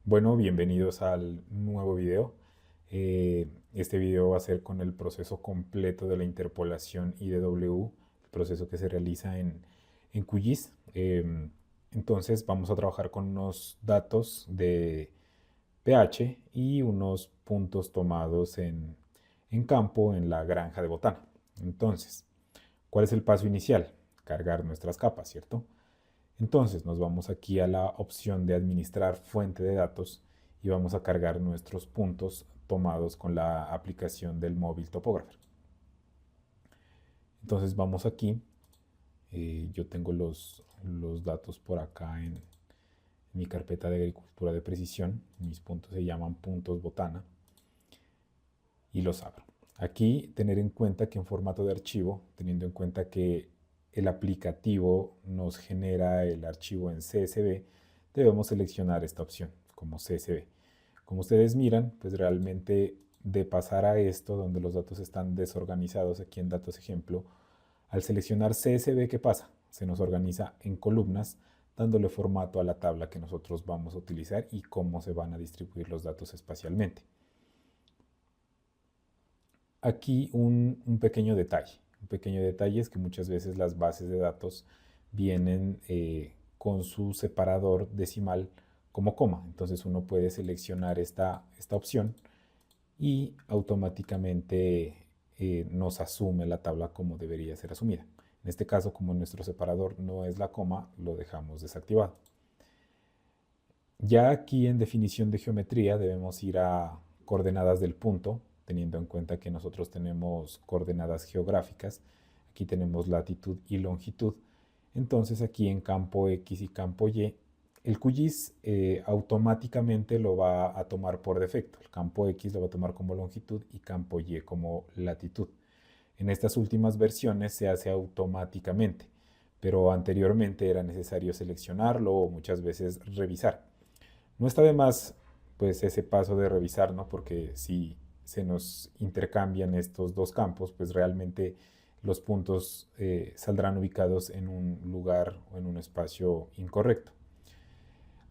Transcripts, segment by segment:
Bueno, bienvenidos al nuevo video. Este video va a ser con el proceso completo de la interpolación IDW, el proceso que se realiza en QGIS. Entonces vamos a trabajar con unos datos de pH y unos puntos tomados en campo en la granja de botana. Entonces, ¿cuál es el paso inicial? Cargar nuestras capas, ¿cierto? Entonces nos vamos aquí a la opción de administrar fuente de datos y vamos a cargar nuestros puntos tomados con la aplicación del móvil topógrafo. Entonces vamos aquí, yo tengo los datos por acá en mi carpeta de agricultura de precisión, mis puntos se llaman puntos botana y los abro. Aquí tener en cuenta que en formato de archivo, teniendo en cuenta que el aplicativo nos genera el archivo en CSV, debemos seleccionar esta opción como CSV. Como ustedes miran, pues realmente de pasar a esto, donde los datos están desorganizados, aquí en datos ejemplo, al seleccionar CSV, ¿qué pasa? Se nos organiza en columnas, dándole formato a la tabla que nosotros vamos a utilizar y cómo se van a distribuir los datos espacialmente. Aquí un pequeño detalle. Un pequeño detalle es que muchas veces las bases de datos vienen con su separador decimal como coma. Entonces uno puede seleccionar esta opción y automáticamente nos asume la tabla como debería ser asumida. En este caso, como nuestro separador no es la coma, lo dejamos desactivado. Ya aquí en definición de geometría debemos ir a coordenadas del punto, teniendo en cuenta que nosotros tenemos coordenadas geográficas. Aquí tenemos latitud y longitud. Entonces aquí en campo X y campo Y, el QGIS automáticamente lo va a tomar por defecto. El campo X lo va a tomar como longitud y campo Y como latitud. En estas últimas versiones se hace automáticamente, pero anteriormente era necesario seleccionarlo o muchas veces revisar. No está de más pues ese paso de revisar, ¿no? Porque si se nos intercambian estos dos campos, pues realmente los puntos saldrán ubicados en un lugar o en un espacio incorrecto.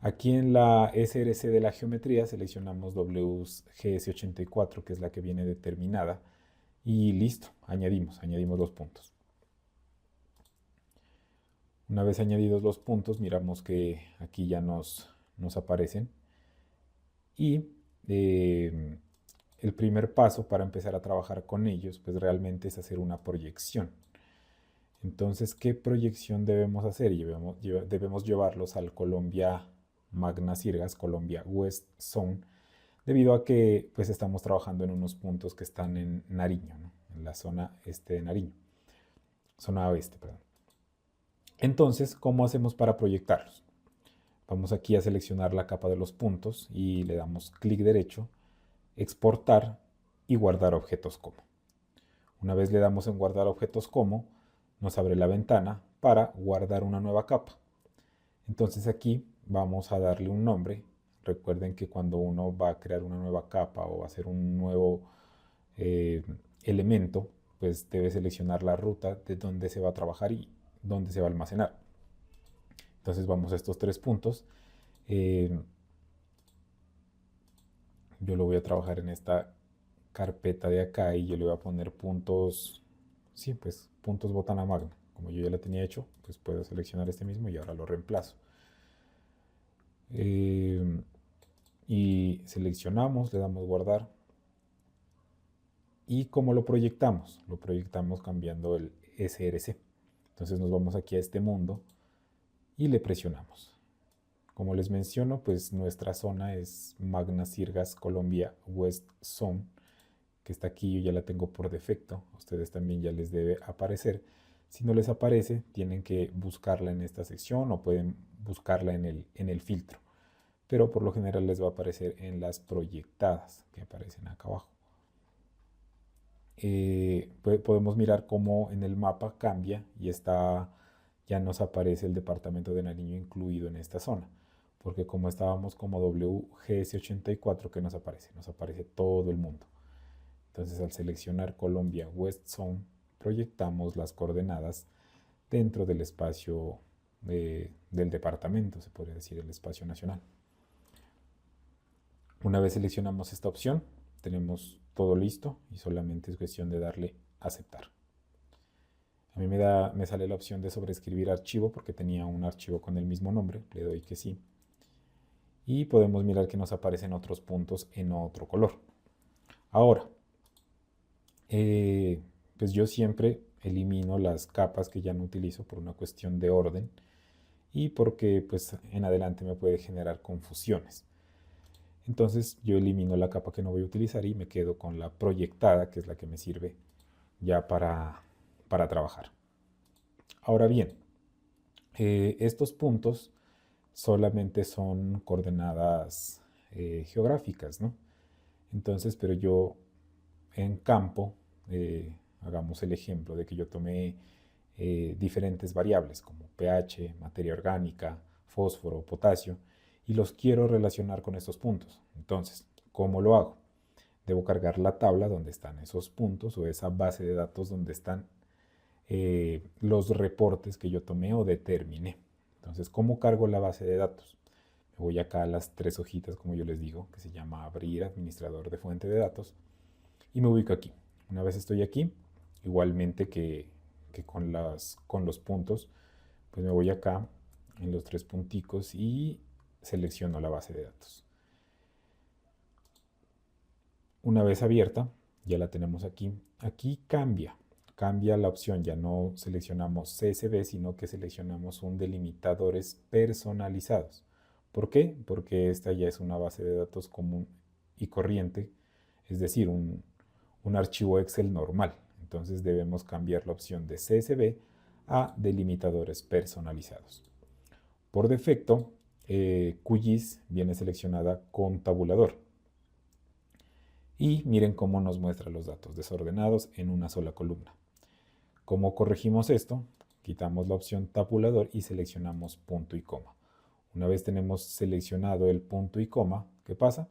Aquí en la SRC de la geometría seleccionamos WGS84, que es la que viene determinada, y listo, añadimos los puntos. Una vez añadidos los puntos, miramos que aquí ya nos aparecen. Y el primer paso para empezar a trabajar con ellos, pues realmente es hacer una proyección. Entonces, ¿qué proyección debemos hacer? Debemos llevarlos al Colombia Magna Sirgas, Colombia West Zone, debido a que pues estamos trabajando en unos puntos que están en Nariño, ¿no? En la zona este de Nariño, zona oeste, perdón. Entonces, ¿cómo hacemos para proyectarlos? Vamos aquí a seleccionar la capa de los puntos y le damos clic derecho, exportar y guardar objetos como. Una vez le damos en guardar objetos como, nos abre la ventana para guardar una nueva capa. Entonces aquí vamos a darle un nombre. Recuerden que cuando uno va a crear una nueva capa o va a hacer un nuevo eh, elemento, pues debe seleccionar la ruta de dónde se va a trabajar y dónde se va a almacenar. Entonces vamos a estos tres puntos. Yo lo voy a trabajar en esta carpeta de acá y yo le voy a poner puntos, sí, pues puntos botana magna. Como yo ya lo tenía hecho, pues puedo seleccionar este mismo y ahora lo reemplazo. Y seleccionamos, le damos guardar. ¿Y cómo lo proyectamos? Lo proyectamos cambiando el SRC. Entonces nos vamos aquí a este mundo y le presionamos. Como les menciono, pues nuestra zona es Magna Sirgas Colombia West Zone, que está aquí, yo ya la tengo por defecto. A ustedes también ya les debe aparecer. Si no les aparece, tienen que buscarla en esta sección o pueden buscarla en el filtro. Pero por lo general les va a aparecer en las proyectadas que aparecen acá abajo. Podemos mirar cómo en el mapa cambia y ya nos aparece el departamento de Nariño incluido en esta zona. Porque como estábamos como WGS84, ¿qué nos aparece? Nos aparece todo el mundo. Entonces al seleccionar Colombia West Zone, proyectamos las coordenadas dentro del espacio del departamento, se podría decir el espacio nacional. Una vez seleccionamos esta opción, tenemos todo listo y solamente es cuestión de darle aceptar. A mí me sale la opción de sobreescribir archivo porque tenía un archivo con el mismo nombre, le doy que sí. Y podemos mirar que nos aparecen otros puntos en otro color. Ahora, pues yo siempre elimino las capas que ya no utilizo por una cuestión de orden y porque pues en adelante me puede generar confusiones. Entonces yo elimino la capa que no voy a utilizar y me quedo con la proyectada, que es la que me sirve ya para trabajar. Ahora bien, estos puntos solamente son coordenadas geográficas, ¿no? Entonces, pero yo en campo, hagamos el ejemplo de que yo tomé diferentes variables como pH, materia orgánica, fósforo, potasio, y los quiero relacionar con estos puntos. Entonces, ¿cómo lo hago? Debo cargar la tabla donde están esos puntos o esa base de datos donde están los reportes que yo tomé o determiné. Entonces, ¿cómo cargo la base de datos? Me voy acá a las tres hojitas, como yo les digo, que se llama abrir administrador de fuente de datos, y me ubico aquí. Una vez estoy aquí, igualmente que con los puntos, pues me voy acá en los tres punticos y selecciono la base de datos. Una vez abierta, ya la tenemos aquí. Aquí cambia la opción, ya no seleccionamos CSV, sino que seleccionamos un delimitadores personalizados. ¿Por qué? Porque esta ya es una base de datos común y corriente, es decir, un archivo Excel normal. Entonces debemos cambiar la opción de CSV a delimitadores personalizados. Por defecto, QGIS viene seleccionada con tabulador. Y miren cómo nos muestra los datos desordenados en una sola columna. ¿Cómo corregimos esto? Quitamos la opción tabulador y seleccionamos punto y coma. Una vez tenemos seleccionado el punto y coma, ¿qué pasa?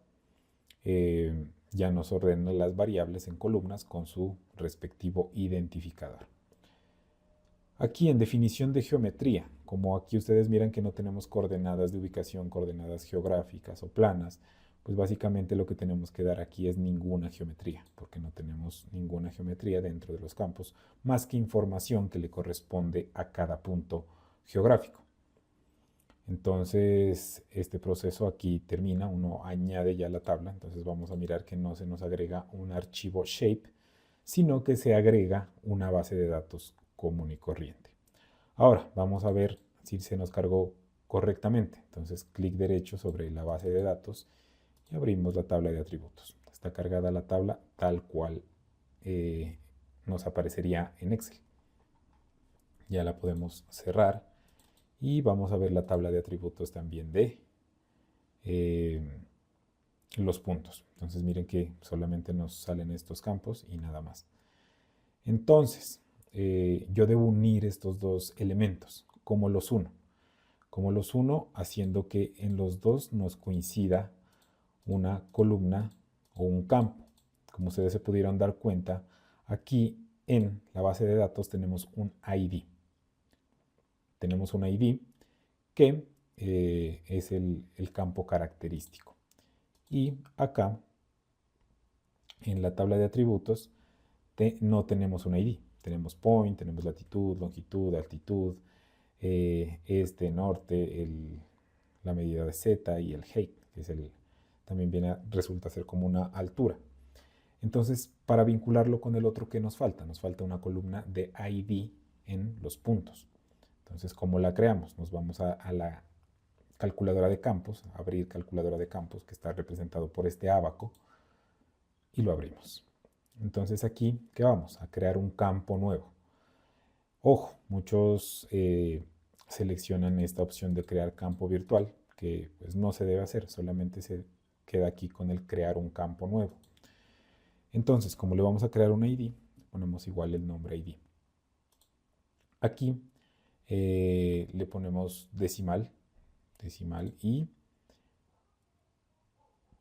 Ya nos ordena las variables en columnas con su respectivo identificador. Aquí en definición de geometría, como aquí ustedes miran que no tenemos coordenadas de ubicación, coordenadas geográficas o planas, pues básicamente lo que tenemos que dar aquí es ninguna geometría, porque no tenemos ninguna geometría dentro de los campos, más que información que le corresponde a cada punto geográfico. Entonces, este proceso aquí termina, uno añade ya la tabla, entonces vamos a mirar que no se nos agrega un archivo shape, sino que se agrega una base de datos común y corriente. Ahora, vamos a ver si se nos cargó correctamente. Entonces, clic derecho sobre la base de datos y abrimos la tabla de atributos. Está cargada la tabla tal cual nos aparecería en Excel. Ya la podemos cerrar y vamos a ver la tabla de atributos también de los puntos. Entonces miren que solamente nos salen estos campos y nada más. Entonces, yo debo unir estos dos elementos. ¿Cómo los uno? Como los uno haciendo que en los dos nos coincida una columna o un campo. Como ustedes se pudieron dar cuenta, aquí en la base de datos tenemos un ID. Tenemos un ID que es el campo característico. Y acá, en la tabla de atributos, no tenemos un ID. Tenemos point, tenemos latitud, longitud, altitud, este, norte, la medida de z y el height, que es también resulta ser como una altura. Entonces, para vincularlo con el otro, ¿qué nos falta? Nos falta una columna de ID en los puntos. Entonces, ¿cómo la creamos? Nos vamos a la calculadora de campos, abrir calculadora de campos, que está representado por este abaco, y lo abrimos. Entonces aquí, ¿qué vamos? A crear un campo nuevo. Ojo, muchos seleccionan esta opción de crear campo virtual, que pues no se debe hacer, solamente se queda aquí con el crear un campo nuevo. Entonces, como le vamos a crear un ID, ponemos igual el nombre ID. Aquí le ponemos decimal y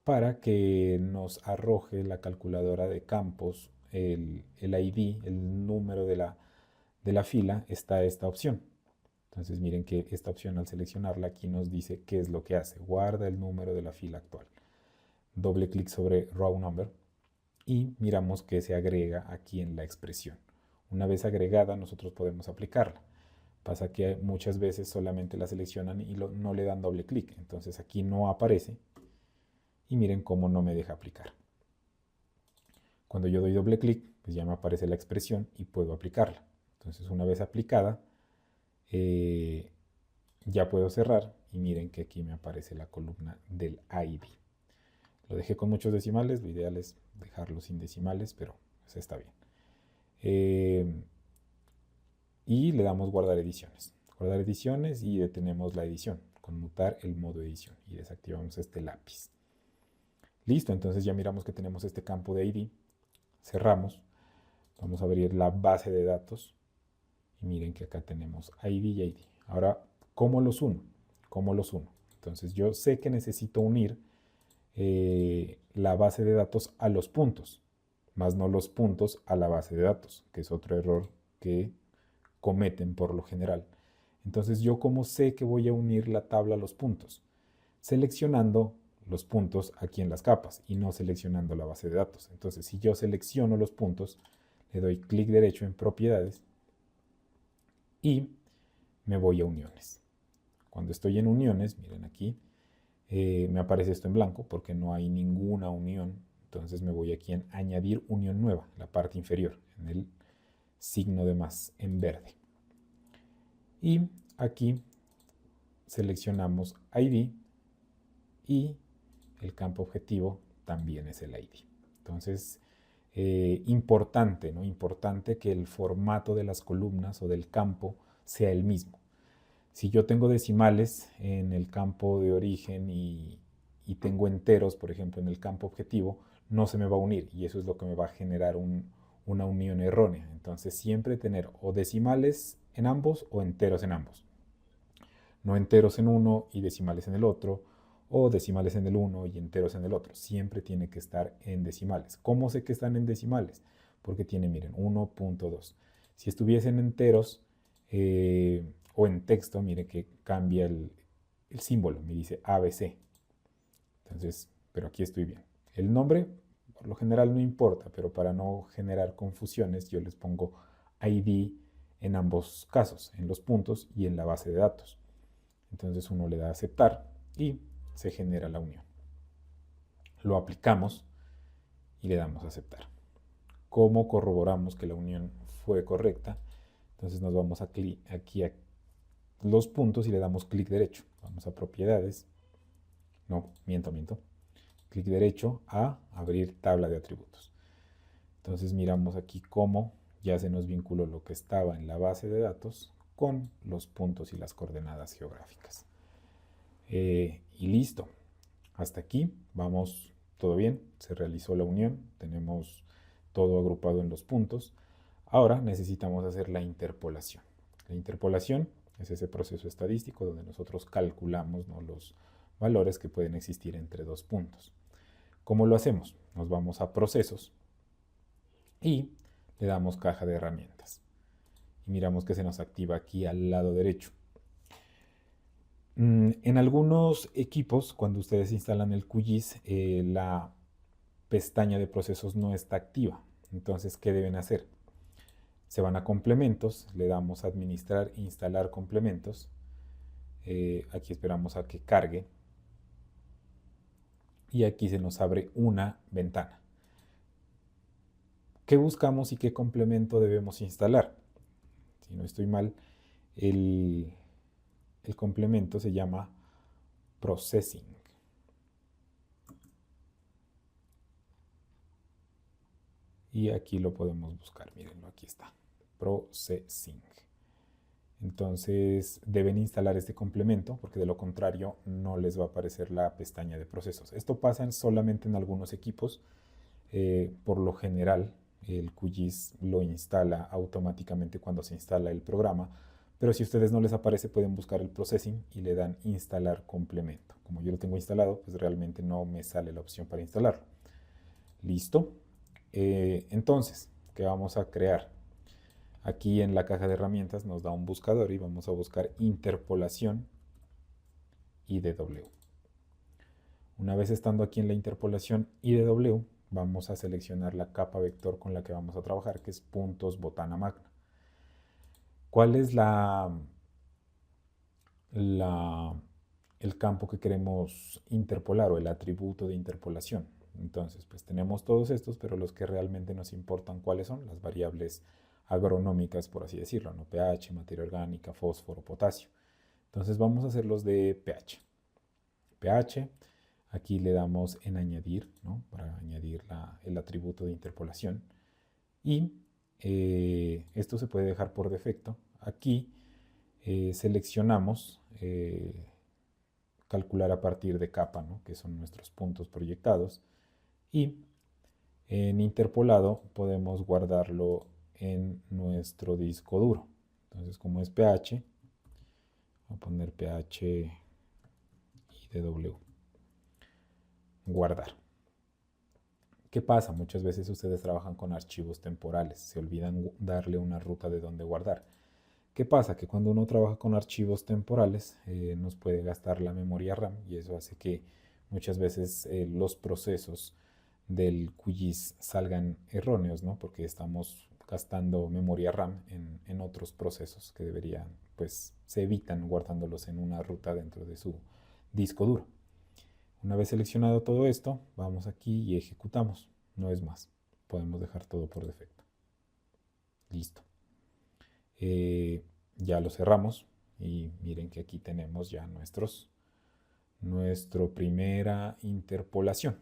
para que nos arroje la calculadora de campos el ID, el número de la fila, está esta opción. Entonces miren que esta opción al seleccionarla aquí nos dice qué es lo que hace. Guarda el número de la fila actual. doble clic sobre Raw Number y miramos que se agrega aquí en la expresión. Una vez agregada, nosotros podemos aplicarla. Pasa que muchas veces solamente la seleccionan y no le dan doble clic. Entonces aquí no aparece y miren cómo no me deja aplicar. Cuando yo doy doble clic, pues ya me aparece la expresión y puedo aplicarla. Entonces una vez aplicada, ya puedo cerrar y miren que aquí me aparece la columna del ID. Lo dejé con muchos decimales, lo ideal es dejarlo sin decimales, pero pues está bien. Y le damos guardar ediciones. Guardar ediciones y detenemos la edición, conmutar el modo edición y desactivamos este lápiz. Listo, entonces ya miramos que tenemos este campo de ID. Cerramos. Vamos a abrir la base de datos y miren que acá tenemos ID y ID. Ahora, ¿cómo los uno? ¿Cómo los uno? Entonces yo sé que necesito unir la base de datos a los puntos, más no los puntos a la base de datos, que es otro error que cometen por lo general. Entonces, ¿yo cómo sé que voy a unir la tabla a los puntos? Seleccionando los puntos aquí en las capas y no seleccionando la base de datos. Entonces, si yo selecciono los puntos, le doy clic derecho en propiedades y me voy a uniones. Cuando estoy en uniones, miren aquí, me aparece esto en blanco porque no hay ninguna unión. Entonces me voy aquí en añadir unión nueva, la parte inferior, en el signo de más en verde. Y aquí seleccionamos ID y el campo objetivo también es el ID. Entonces, importante, ¿no? Importante que el formato de las columnas o del campo sea el mismo. Si yo tengo decimales en el campo de origen y tengo enteros, por ejemplo, en el campo objetivo, no se me va a unir y eso es lo que me va a generar una unión errónea. Entonces siempre tener o decimales en ambos o enteros en ambos. No enteros en uno y decimales en el otro, o decimales en el uno y enteros en el otro. Siempre tiene que estar en decimales. ¿Cómo sé que están en decimales? Porque tiene, miren, 1.2. Si estuviesen enteros o en texto, mire que cambia el símbolo, me dice ABC. Entonces, pero aquí estoy bien. El nombre, por lo general no importa, pero para no generar confusiones, yo les pongo ID en ambos casos, en los puntos y en la base de datos. Entonces uno le da a aceptar y se genera la unión. Lo aplicamos y le damos a aceptar. ¿Cómo corroboramos que la unión fue correcta? Entonces nos vamos aquí a los puntos y le damos clic derecho. Vamos a propiedades. No, miento. Clic derecho a abrir tabla de atributos. Entonces miramos aquí cómo ya se nos vinculó lo que estaba en la base de datos con los puntos y las coordenadas geográficas. Y listo. Hasta aquí vamos todo bien. Se realizó la unión. Tenemos todo agrupado en los puntos. Ahora necesitamos hacer la interpolación. La interpolación es ese proceso estadístico donde nosotros calculamos, ¿no?, los valores que pueden existir entre dos puntos. ¿Cómo lo hacemos? Nos vamos a procesos y le damos caja de herramientas. Y miramos que se nos activa aquí al lado derecho. En algunos equipos, cuando ustedes instalan el QGIS, la pestaña de procesos no está activa. Entonces, ¿qué deben hacer? Se van a complementos, le damos a administrar e instalar complementos. Aquí esperamos a que cargue. Y aquí se nos abre una ventana. ¿Qué buscamos y qué complemento debemos instalar? Si no estoy mal, el complemento se llama Processing. Y aquí lo podemos buscar, mírenlo, aquí está. Processing. Entonces deben instalar este complemento porque de lo contrario no les va a aparecer la pestaña de procesos. Esto pasa solamente en algunos equipos. Por lo general el QGIS lo instala automáticamente cuando se instala el programa, pero si a ustedes no les aparece pueden buscar el processing y le dan instalar complemento. Como yo lo tengo instalado, pues realmente no me sale la opción para instalarlo. Listo. Entonces, ¿qué vamos a crear? Aquí en la caja de herramientas nos da un buscador y vamos a buscar interpolación IDW. Una vez estando aquí en la interpolación IDW, vamos a seleccionar la capa vector con la que vamos a trabajar, que es puntos botana magna. ¿Cuál es el campo que queremos interpolar o el atributo de interpolación? Entonces, pues tenemos todos estos, pero los que realmente nos importan, ¿cuáles son? Las variables agronómicas, por así decirlo, ¿no? pH, materia orgánica, fósforo, potasio. Entonces vamos a hacer los de pH. pH, aquí le damos en añadir, ¿no? Para añadir el atributo de interpolación. Y esto se puede dejar por defecto. Aquí seleccionamos calcular a partir de capa, ¿no? Que son nuestros puntos proyectados. Y en interpolado podemos guardarlo en nuestro disco duro. Entonces, como es pH, voy a poner pH IDW. Guardar. ¿Qué pasa? Muchas veces ustedes trabajan con archivos temporales, se olvidan darle una ruta de dónde guardar. ¿Qué pasa? Que cuando uno trabaja con archivos temporales nos puede gastar la memoria RAM y eso hace que muchas veces los procesos del QGIS salgan erróneos, ¿no? Porque estamos gastando memoria RAM en otros procesos que deberían, pues se evitan guardándolos en una ruta dentro de su disco duro. Una vez seleccionado todo esto, vamos aquí y ejecutamos. No es más. Podemos dejar todo por defecto. Listo. Ya lo cerramos y miren que aquí tenemos ya nuestra primera interpolación.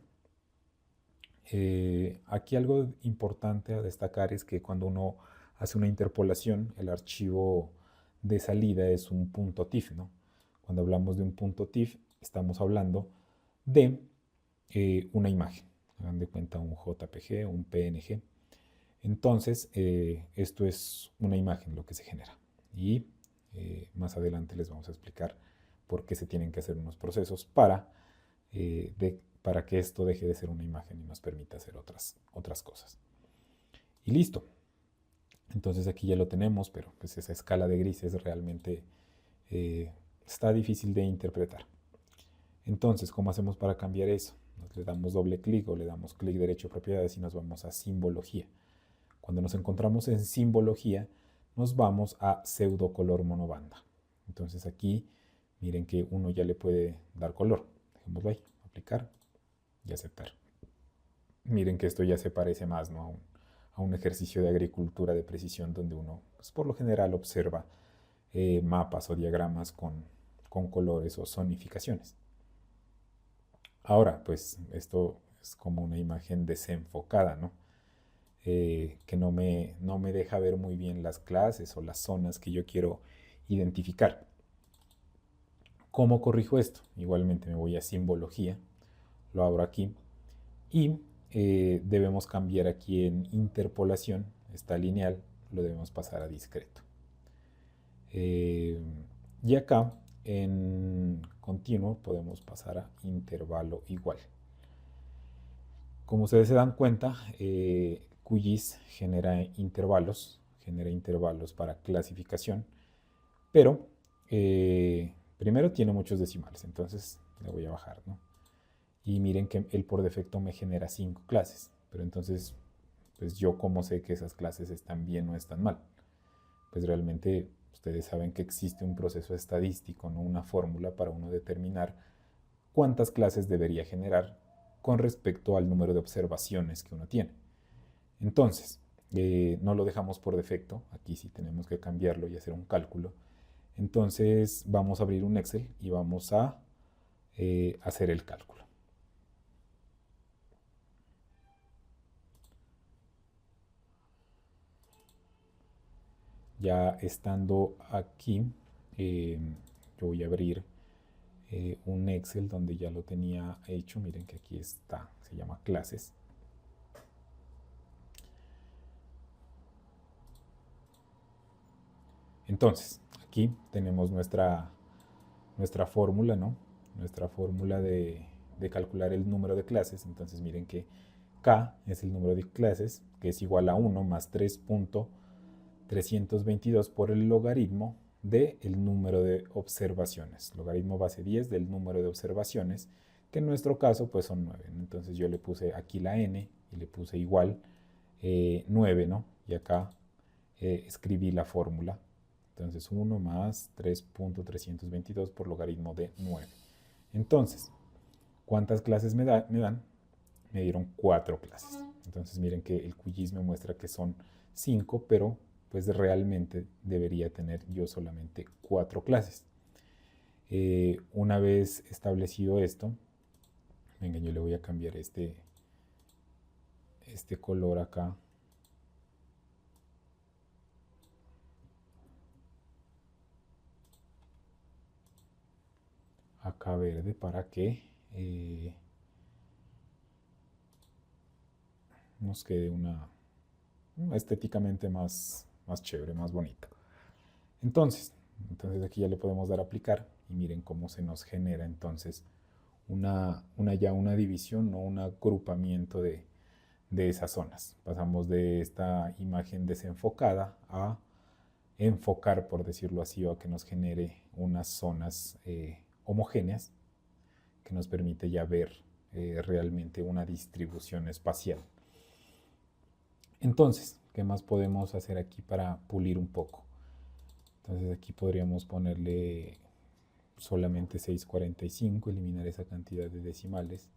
Aquí algo importante a destacar es que cuando uno hace una interpolación, el archivo de salida es un punto TIFF, ¿no? Cuando hablamos de un punto TIFF, estamos hablando de una imagen. Hagan de cuenta un JPG, un PNG. Entonces, esto es una imagen lo que se genera. Y más adelante les vamos a explicar por qué se tienen que hacer unos procesos para que esto deje de ser una imagen y nos permita hacer otras cosas. Y listo. Entonces aquí ya lo tenemos, pero pues esa escala de grises realmente está difícil de interpretar. Entonces, ¿cómo hacemos para cambiar eso? Le damos doble clic o le damos clic derecho a propiedades y nos vamos a simbología. Cuando nos encontramos en simbología, nos vamos a pseudocolor monobanda. Entonces aquí, miren que uno ya le puede dar color. Dejémoslo ahí, aplicar y aceptar. Miren que esto ya se parece más, ¿no? a un ejercicio de agricultura de precisión donde uno, pues, por lo general, observa mapas o diagramas con colores o zonificaciones. Ahora, pues esto es como una imagen desenfocada, ¿no? Que no me deja ver muy bien las clases o las zonas que yo quiero identificar. ¿Cómo corrijo esto? Igualmente me voy a simbología, lo abro aquí y debemos cambiar aquí en interpolación, está lineal, lo debemos pasar a discreto. Y acá en continuo podemos pasar a intervalo igual. Como ustedes se dan cuenta, QGIS genera intervalos para clasificación, pero primero tiene muchos decimales, entonces le voy a bajar, ¿no? Y miren que él por defecto me genera 5 clases, pero entonces, pues yo cómo sé que esas clases están bien o están mal. Pues realmente ustedes saben que existe un proceso estadístico, ¿no? Una fórmula para uno determinar cuántas clases debería generar con respecto al número de observaciones que uno tiene. Entonces, no lo dejamos por defecto, aquí sí tenemos que cambiarlo y hacer un cálculo. Entonces vamos a abrir un Excel y vamos a hacer el cálculo. Ya estando aquí, yo voy a abrir un Excel donde ya lo tenía hecho. Miren que aquí está, se llama clases. Entonces, aquí tenemos nuestra fórmula, ¿no? Nuestra fórmula de calcular el número de clases. Entonces, miren que K es el número de clases, que es igual a 1 más 3.322 por el logaritmo del número de observaciones. Logaritmo base 10 del número de observaciones que en nuestro caso pues son 9. Entonces yo le puse aquí la n y le puse igual 9, ¿no? Y acá escribí la fórmula. Entonces 1 más 3.322 por logaritmo de 9. Entonces, ¿cuántas clases me dan? Me dieron 4 clases. Entonces miren que el QGIS me muestra que son 5, pero pues realmente debería tener yo solamente 4 clases. Una vez establecido esto, venga, yo le voy a cambiar este color acá. Acá verde para que nos quede una estéticamente más chévere, más bonita. Entonces aquí ya le podemos dar a aplicar y miren cómo se nos genera entonces una división o un agrupamiento de esas zonas. Pasamos de esta imagen desenfocada a enfocar, por decirlo así, o a que nos genere unas zonas homogéneas que nos permite ya ver realmente una distribución espacial. Entonces, ¿qué más podemos hacer aquí para pulir un poco? Entonces aquí podríamos ponerle solamente 645, eliminar esa cantidad de decimales.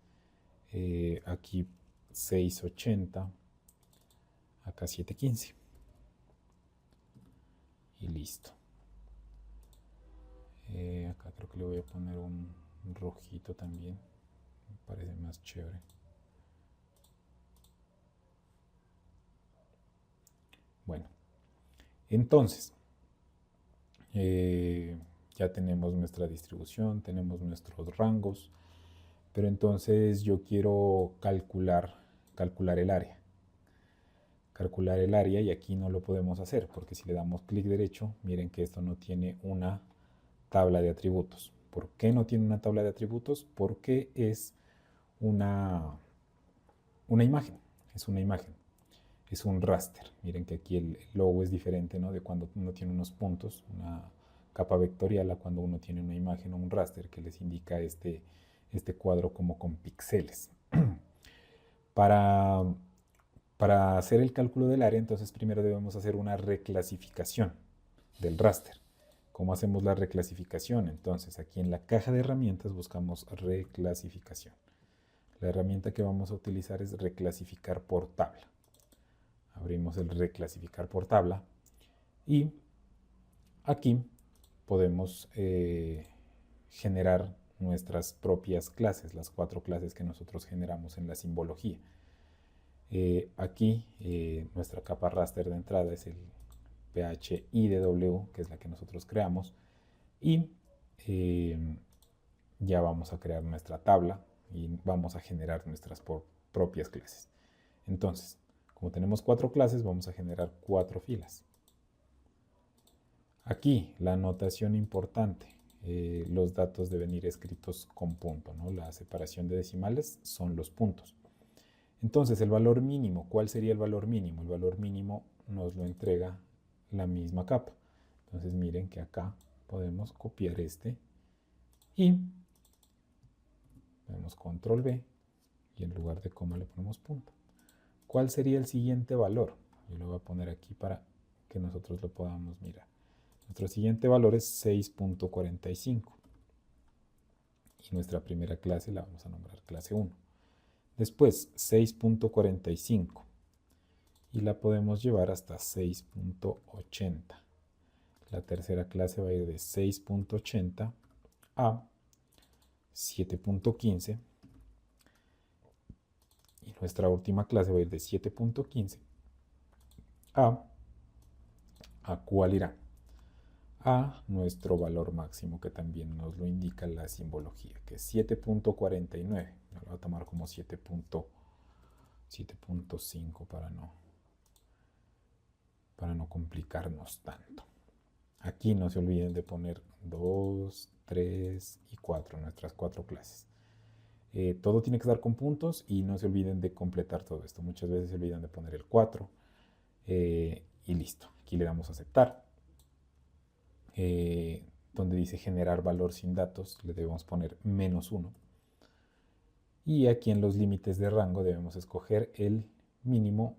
Aquí 680, acá 715. Y listo. Acá creo que le voy a poner un rojito también. Me parece más chévere. Bueno, entonces, ya tenemos nuestra distribución, tenemos nuestros rangos, pero entonces yo quiero calcular el área. Calcular el área y aquí no lo podemos hacer porque si le damos clic derecho, miren que esto no tiene una tabla de atributos. ¿Por qué no tiene una tabla de atributos? Porque es una imagen, es una imagen, es un raster. Miren que aquí el logo es diferente, ¿no? De cuando uno tiene unos puntos, una capa vectorial, a cuando uno tiene una imagen o un raster que les indica este cuadro como con píxeles. Para hacer el cálculo del área, entonces primero debemos hacer una reclasificación del raster. ¿Cómo hacemos la reclasificación? Entonces aquí en la caja de herramientas buscamos reclasificación. La herramienta que vamos a utilizar es reclasificar por tabla. Abrimos el reclasificar por tabla y aquí podemos generar nuestras propias clases, las 4 clases que nosotros generamos en la simbología. Aquí nuestra capa raster de entrada es el PHIDW, que es la que nosotros creamos, y ya vamos a crear nuestra tabla y vamos a generar nuestras propias clases. Entonces, como tenemos 4 clases, vamos a generar 4 filas. Aquí la anotación importante, los datos deben ir escritos con punto, ¿no? La separación de decimales son los puntos. Entonces, el valor mínimo, ¿cuál sería el valor mínimo? El valor mínimo nos lo entrega la misma capa. Entonces, miren que acá podemos copiar este y ponemos control V y en lugar de coma le ponemos punto. ¿Cuál sería el siguiente valor? Yo lo voy a poner aquí para que nosotros lo podamos mirar. Nuestro siguiente valor es 6.45 y nuestra primera clase la vamos a nombrar clase 1. Después 6.45 y la podemos llevar hasta 6.80. La tercera clase va a ir de 6.80 a 7.15 y nuestra última clase va a ir de 7.15 a ¿cuál irá? A nuestro valor máximo, que también nos lo indica la simbología, que es 7.49. Lo voy a tomar como 7.5 para no complicarnos tanto. Aquí no se olviden de poner 2, 3 y 4, nuestras 4 clases. Todo tiene que estar con puntos y no se olviden de completar todo esto. Muchas veces se olvidan de poner el 4 y listo. Aquí le damos a aceptar. Donde dice generar valor sin datos, le debemos poner -1. Y aquí en los límites de rango debemos escoger el mínimo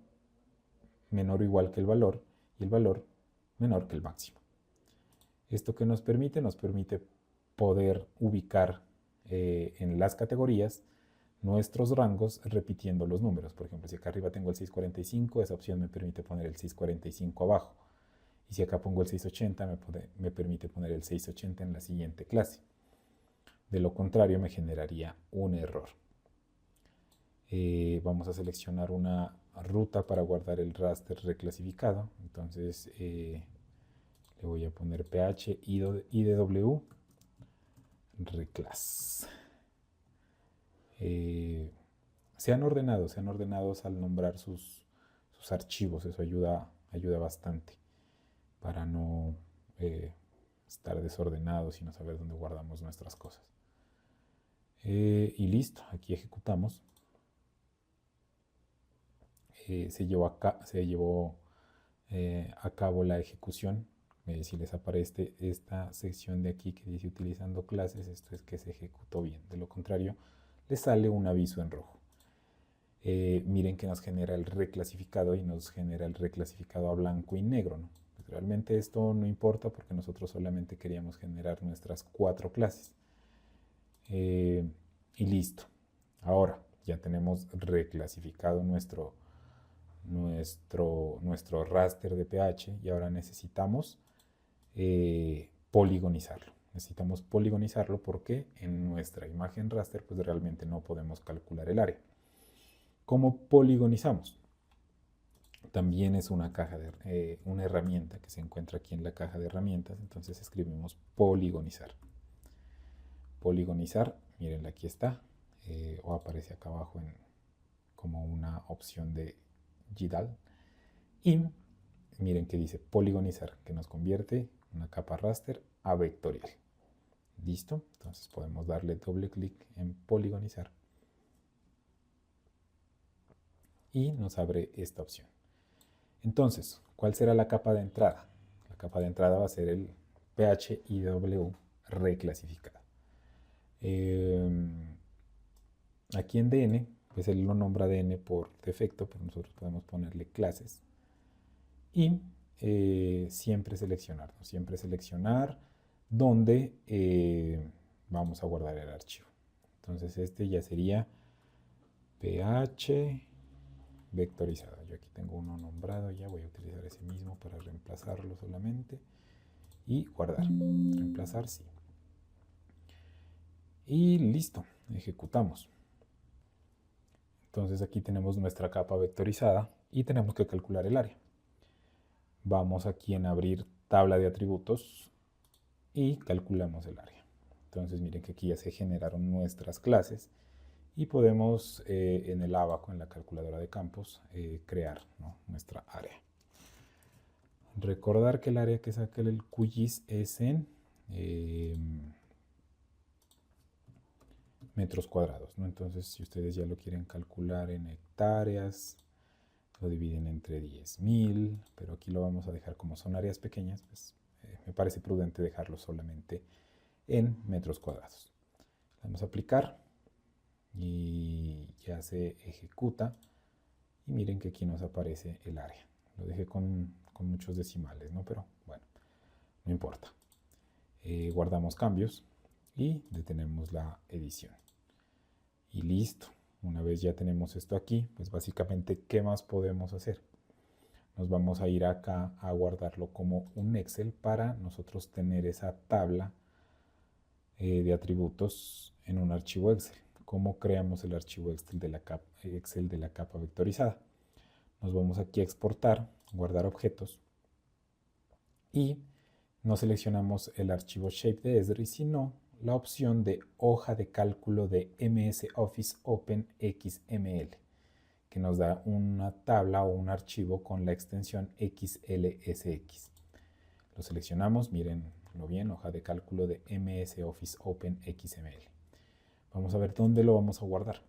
menor o igual que el valor y el valor menor que el máximo. ¿Esto qué nos permite? Nos permite poder ubicar en las categorías nuestros rangos repitiendo los números. Por ejemplo, si acá arriba tengo el 645, esa opción me permite poner el 645 abajo. Y si acá pongo el 680, me permite poner el 680 en la siguiente clase. De lo contrario, me generaría un error. Vamos a seleccionar una ruta para guardar el raster reclasificado. Entonces le voy a poner ph idw reclass. Sean ordenados al nombrar sus archivos. Eso ayuda bastante para no estar desordenados y no saber dónde guardamos nuestras cosas. Y listo, aquí ejecutamos. Se llevó a cabo la ejecución. Si les aparece esta sección de aquí que dice utilizando clases, esto es que se ejecutó bien. De lo contrario, les sale un aviso en rojo. Miren que nos genera el reclasificado y nos genera el reclasificado a blanco y negro, ¿no? Pues realmente esto no importa porque nosotros solamente queríamos generar nuestras 4 clases. Y listo. Ahora ya tenemos reclasificado nuestro raster de pH y ahora necesitamos poligonizarlo. Necesitamos poligonizarlo porque en nuestra imagen raster pues realmente no podemos calcular el área. ¿Cómo poligonizamos? También es una herramienta que se encuentra aquí en la caja de herramientas. Entonces escribimos poligonizar. Poligonizar, miren, aquí está. O aparece acá abajo como una opción de GDAL. Y miren que dice poligonizar, que nos convierte una capa raster a vectorial. ¿Listo? Entonces podemos darle doble clic en poligonizar. Y nos abre esta opción. Entonces, ¿cuál será la capa de entrada? La capa de entrada va a ser el pH IDW reclasificado. Aquí en DN, pues él lo nombra DN por defecto, pero nosotros podemos ponerle clases. Y siempre seleccionar dónde vamos a guardar el archivo. Entonces este ya sería pH vectorizado. Yo aquí tengo uno nombrado, ya voy a utilizar ese mismo para reemplazarlo solamente y guardar. Reemplazar, sí. Y listo, ejecutamos. Entonces aquí tenemos nuestra capa vectorizada y tenemos que calcular el área. Vamos aquí en abrir tabla de atributos y calculamos el área. Entonces miren que aquí ya se generaron nuestras clases y podemos en el abaco, en la calculadora de campos, crear, ¿no?, nuestra área. Recordar que el área que saca el QGIS es en metros cuadrados, ¿no? Entonces si ustedes ya lo quieren calcular en hectáreas, lo dividen entre 10.000, pero aquí lo vamos a dejar como son áreas pequeñas, pues me parece prudente dejarlo solamente en metros cuadrados. Vamos a aplicar y ya se ejecuta y miren que aquí nos aparece el área. Lo dejé con muchos decimales, ¿no? Pero bueno, no importa. Guardamos cambios y detenemos la edición. Y listo. Una vez ya tenemos esto aquí, pues básicamente, ¿qué más podemos hacer? Nos vamos a ir acá a guardarlo como un Excel para nosotros tener esa tabla de atributos en un archivo Excel. ¿Cómo creamos el archivo Excel de la capa vectorizada? Nos vamos aquí a exportar, guardar objetos y no seleccionamos el archivo shape de Esri, sino la opción de hoja de cálculo de MS Office Open XML, que nos da una tabla o un archivo con la extensión XLSX. Lo seleccionamos, mírenlo bien, hoja de cálculo de MS Office Open XML. Vamos a ver dónde lo vamos a guardar.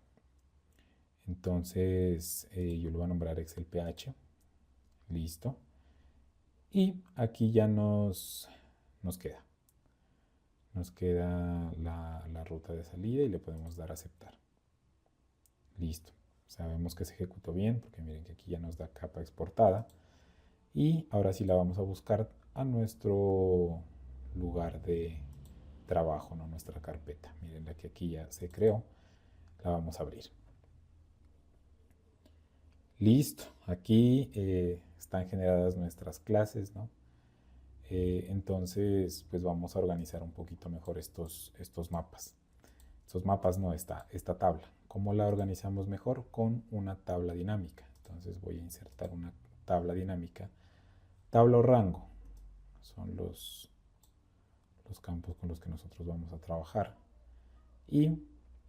Entonces yo lo voy a nombrar Excel PH. Listo. Y aquí ya nos queda. Nos queda la ruta de salida y le podemos dar a aceptar. Listo. Sabemos que se ejecutó bien porque miren que aquí ya nos da capa exportada. Y ahora sí la vamos a buscar a nuestro lugar de trabajo, no nuestra carpeta. Miren la que aquí ya se creó. La vamos a abrir. Listo. Aquí están generadas nuestras clases, ¿no? Entonces, pues vamos a organizar un poquito mejor estos mapas. Estos mapas no, esta tabla. ¿Cómo la organizamos mejor? Con una tabla dinámica. Entonces voy a insertar una tabla dinámica. Tabla o rango son los campos con los que nosotros vamos a trabajar. Y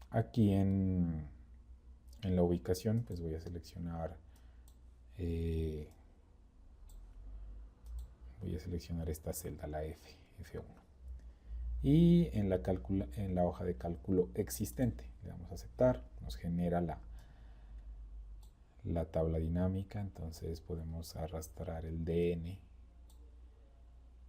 aquí en la ubicación, pues voy a seleccionar esta celda, la F1. Y en la hoja de cálculo existente le damos a aceptar, nos genera la tabla dinámica, entonces podemos arrastrar el DN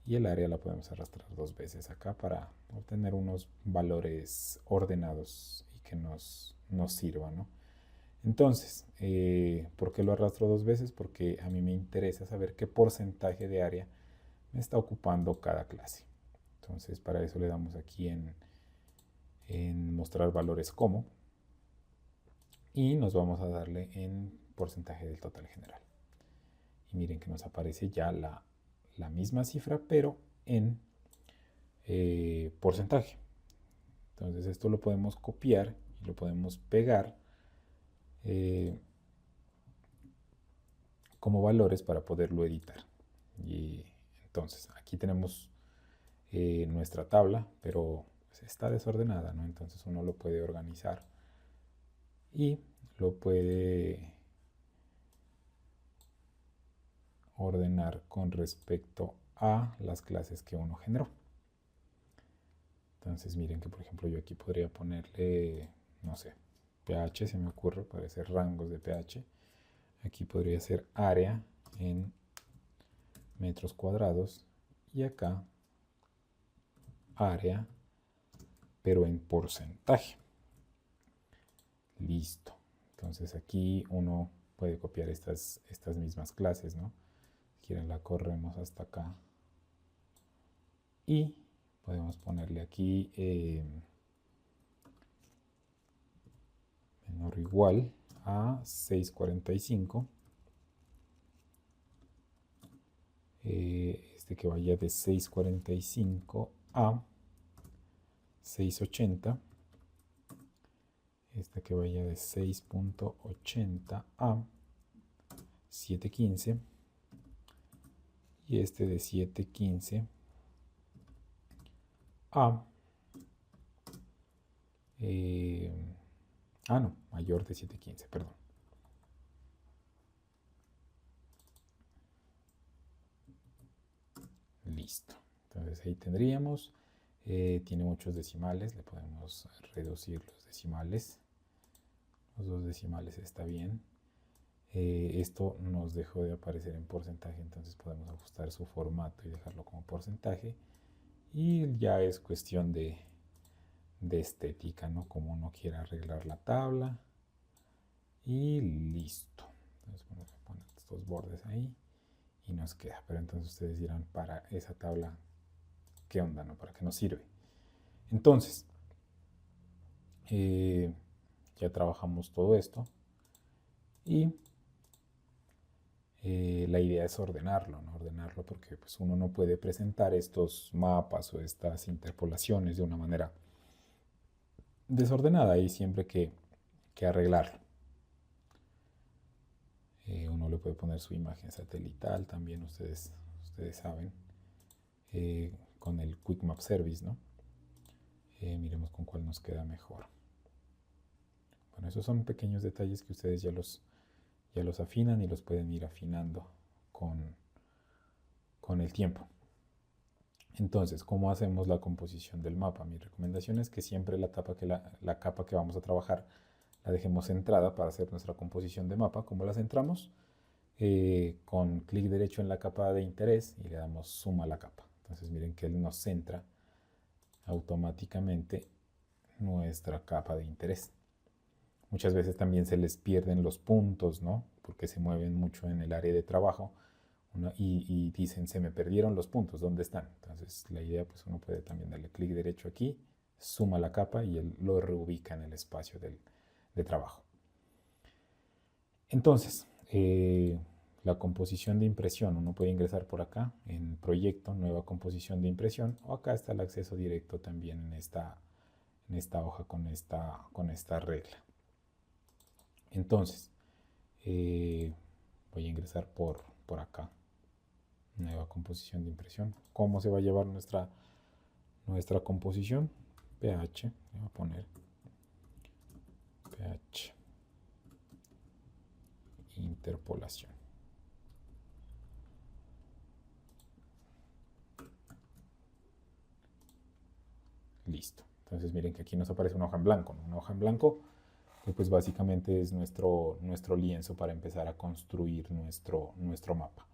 y el área la podemos arrastrar 2 veces acá para obtener unos valores ordenados y que nos sirvan, ¿no? Entonces, ¿por qué lo arrastro 2 veces? Porque a mí me interesa saber qué porcentaje de área me está ocupando cada clase. Entonces, para eso le damos aquí en mostrar valores como y nos vamos a darle en porcentaje del total general. Y miren que nos aparece ya la misma cifra, pero en porcentaje. Entonces esto lo podemos copiar y lo podemos pegar como valores para poderlo editar. Y entonces aquí tenemos nuestra tabla, pero pues, está desordenada, ¿no? Entonces uno lo puede organizar y lo puede ordenar con respecto a las clases que uno generó. Entonces miren que por ejemplo yo aquí podría ponerle, no sé, pH, se me ocurre, puede ser rangos de pH. Aquí podría ser área en metros cuadrados y acá área, pero en porcentaje. Listo. Entonces aquí uno puede copiar estas mismas clases, ¿no? Si quieren la corremos hasta acá. Y podemos ponerle aquí menor o igual a 645. Este que vaya de 645 a 680. Esta que vaya de 6.80 a 715. Y este de 715 a no, mayor de 715, perdón. Listo. Entonces ahí tendríamos. Tiene muchos decimales, le podemos reducir los decimales. Los 2 decimales está bien. Esto nos dejó de aparecer en porcentaje, entonces podemos ajustar su formato y dejarlo como porcentaje. Y ya es cuestión de estética, ¿no? Como uno quiera arreglar la tabla. Y listo. Entonces vamos a poner estos bordes ahí y nos queda. Pero entonces ustedes dirán, para esa tabla, ¿qué onda, no? ¿Para qué nos sirve? Entonces, ya trabajamos todo esto y la idea es ordenarlo, ¿no? Ordenarlo porque pues, uno no puede presentar estos mapas o estas interpolaciones de una manera desordenada y siempre que arreglarlo. Uno le puede poner su imagen satelital también, ustedes saben, con el Quick Map Service, ¿no? Miremos con cuál nos queda mejor. Bueno, esos son pequeños detalles que ustedes ya los afinan y los pueden ir afinando con el tiempo. Entonces, ¿cómo hacemos la composición del mapa? Mi recomendación es que siempre la capa que vamos a trabajar la dejemos centrada para hacer nuestra composición de mapa. ¿Cómo la centramos? Con clic derecho en la capa de interés y le damos suma a la capa. Entonces miren que él nos centra automáticamente nuestra capa de interés. Muchas veces también se les pierden los puntos, ¿no? Porque se mueven mucho en el área de trabajo y dicen, se me perdieron los puntos, ¿dónde están? Entonces la idea, pues uno puede también darle clic derecho aquí, suma la capa y él lo reubica en el espacio de trabajo. Entonces, la composición de impresión, uno puede ingresar por acá en proyecto, nueva composición de impresión, o acá está el acceso directo también en esta hoja con esta regla. Entonces, voy a ingresar por acá, nueva composición de impresión. ¿Cómo se va a llevar nuestra composición? pH, voy a poner pH, interpolación. Listo. Entonces miren que aquí nos aparece una hoja en blanco, ¿no? Una hoja en blanco que pues básicamente es nuestro lienzo para empezar a construir nuestro mapa.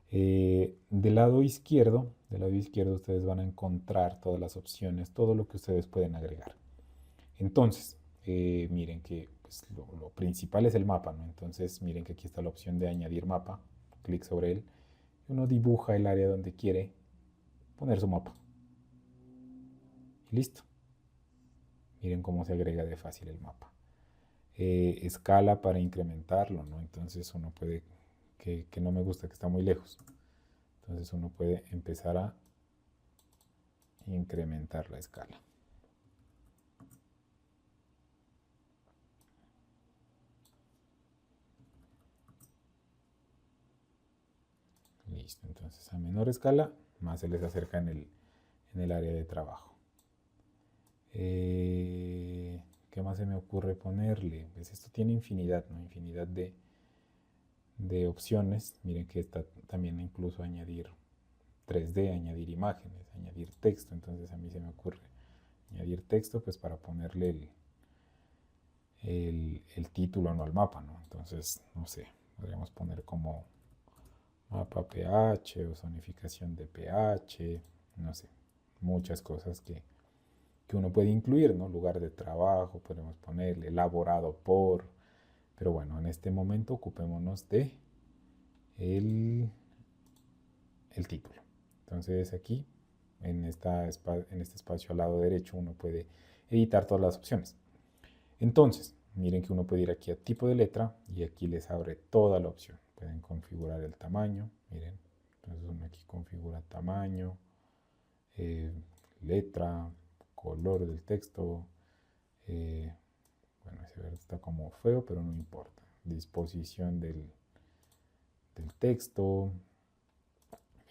Del lado izquierdo ustedes van a encontrar todas las opciones, todo lo que ustedes pueden agregar. Entonces, miren que pues, lo principal es el mapa, ¿no? Entonces miren que aquí está la opción de añadir mapa, clic sobre él, y uno dibuja el área donde quiere poner su mapa. Y listo. Miren cómo se agrega de fácil el mapa. Escala para incrementarlo, ¿no? Entonces uno puede, que no me gusta, que está muy lejos. Entonces uno puede empezar a incrementar la escala. Listo, entonces a menor escala, más se les acerca en el área de trabajo. ¿Qué más se me ocurre ponerle? Pues esto tiene infinidad, ¿no? Infinidad de opciones. Miren que está también incluso añadir 3D, añadir imágenes, añadir texto. Entonces a mí se me ocurre añadir texto pues para ponerle el título no al mapa, ¿no? Entonces, no sé, podríamos poner como mapa pH o zonificación de pH, no sé, muchas cosas que uno puede incluir, ¿no? Lugar de trabajo, podemos ponerle elaborado por, pero bueno, en este momento ocupémonos de el título. Entonces aquí, en este espacio al lado derecho, uno puede editar todas las opciones. Entonces, miren que uno puede ir aquí a tipo de letra y aquí les abre toda la opción. Pueden configurar el tamaño, miren. Entonces uno aquí configura tamaño, letra, color del texto. Bueno, ese verde está como feo, pero no importa. Disposición del texto.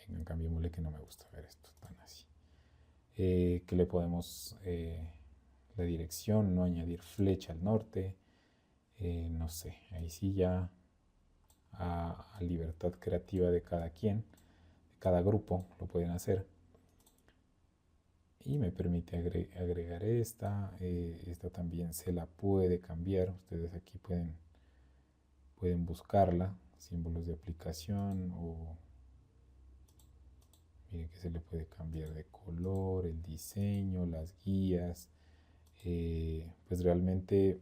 Vengan, cambiémosle que no me gusta ver esto tan así. Que le podemos la dirección, no añadir flecha al norte. No sé, ahí sí ya a libertad creativa de cada quien, de cada grupo, lo pueden hacer. Y me permite agregar esta. Esta también se la puede cambiar. Ustedes aquí pueden buscarla, símbolos de aplicación o miren que se le puede cambiar de color, el diseño, las guías. Pues realmente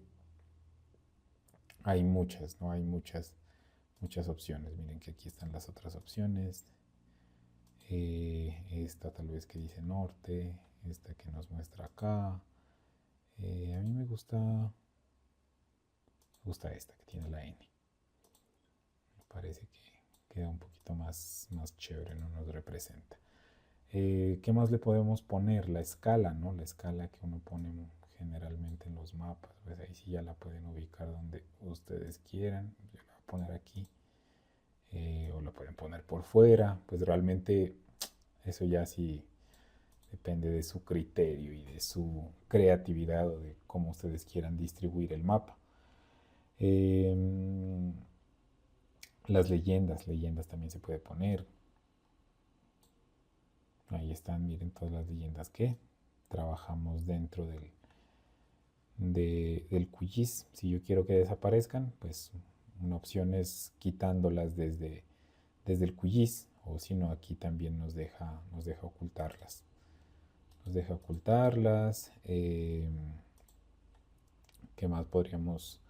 hay muchas, ¿no? Hay muchas opciones. Miren que aquí están las otras opciones. Esta tal vez que dice norte, esta que nos muestra acá. A mí me gusta esta que tiene la N. Me parece que queda un poquito más chévere, no nos representa. ¿Qué más le podemos poner? La escala, ¿no? La escala que uno pone generalmente en los mapas. Pues ahí sí ya la pueden ubicar donde ustedes quieran. Yo la voy a poner aquí. O la pueden poner por fuera. Pues realmente eso ya sí depende de su criterio y de su creatividad o de cómo ustedes quieran distribuir el mapa. Las leyendas también se puede poner. Ahí están, miren todas las leyendas que trabajamos dentro del QGIS. Si yo quiero que desaparezcan, pues una opción es quitándolas desde el QGIS, o si no, aquí también nos deja ocultarlas. Nos deja ocultarlas. ¿Qué más podríamos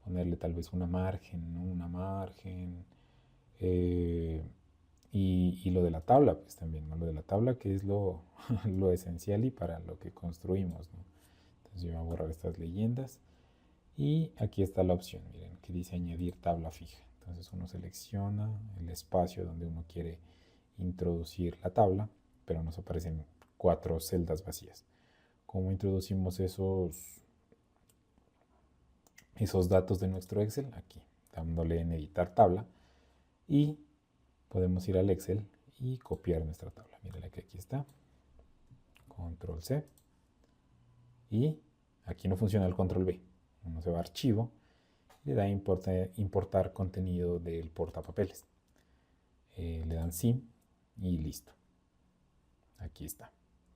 ponerle? Tal vez una margen, ¿no? Una margen. eh, y lo de la tabla, pues también, ¿no? Lo de la tabla que es lo, lo esencial y para lo que construimos, ¿no? Entonces yo voy a borrar estas leyendas. Y aquí está la opción, miren, que dice añadir tabla fija. Entonces uno selecciona el espacio donde uno quiere introducir la tabla, pero nos aparecen 4 celdas vacías. ¿Cómo introducimos esos datos de nuestro Excel? Aquí, dándole en editar tabla y podemos ir al Excel y copiar nuestra tabla. Miren que aquí está, control C, y aquí no funciona el control B. Uno se va a archivo y le da importar contenido del portapapeles. Le dan sí y listo. Aquí está.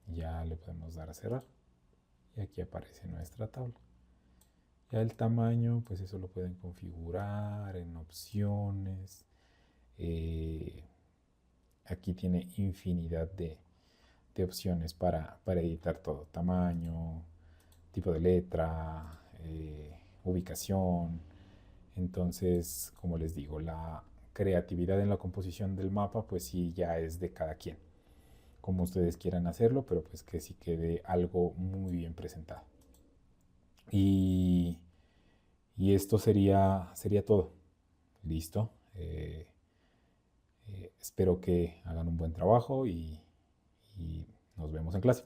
Ya le podemos dar a cerrar y aquí aparece nuestra tabla. Ya el tamaño, pues eso lo pueden configurar en opciones. Aquí tiene infinidad de opciones para editar todo. Tamaño, tipo de letra, ubicación. Entonces, como les digo, la creatividad en la composición del mapa, pues sí, ya es de cada quien. Como ustedes quieran hacerlo, pero pues que sí quede algo muy bien presentado. Y, y esto sería todo. Listo. Espero que hagan un buen trabajo y nos vemos en clase.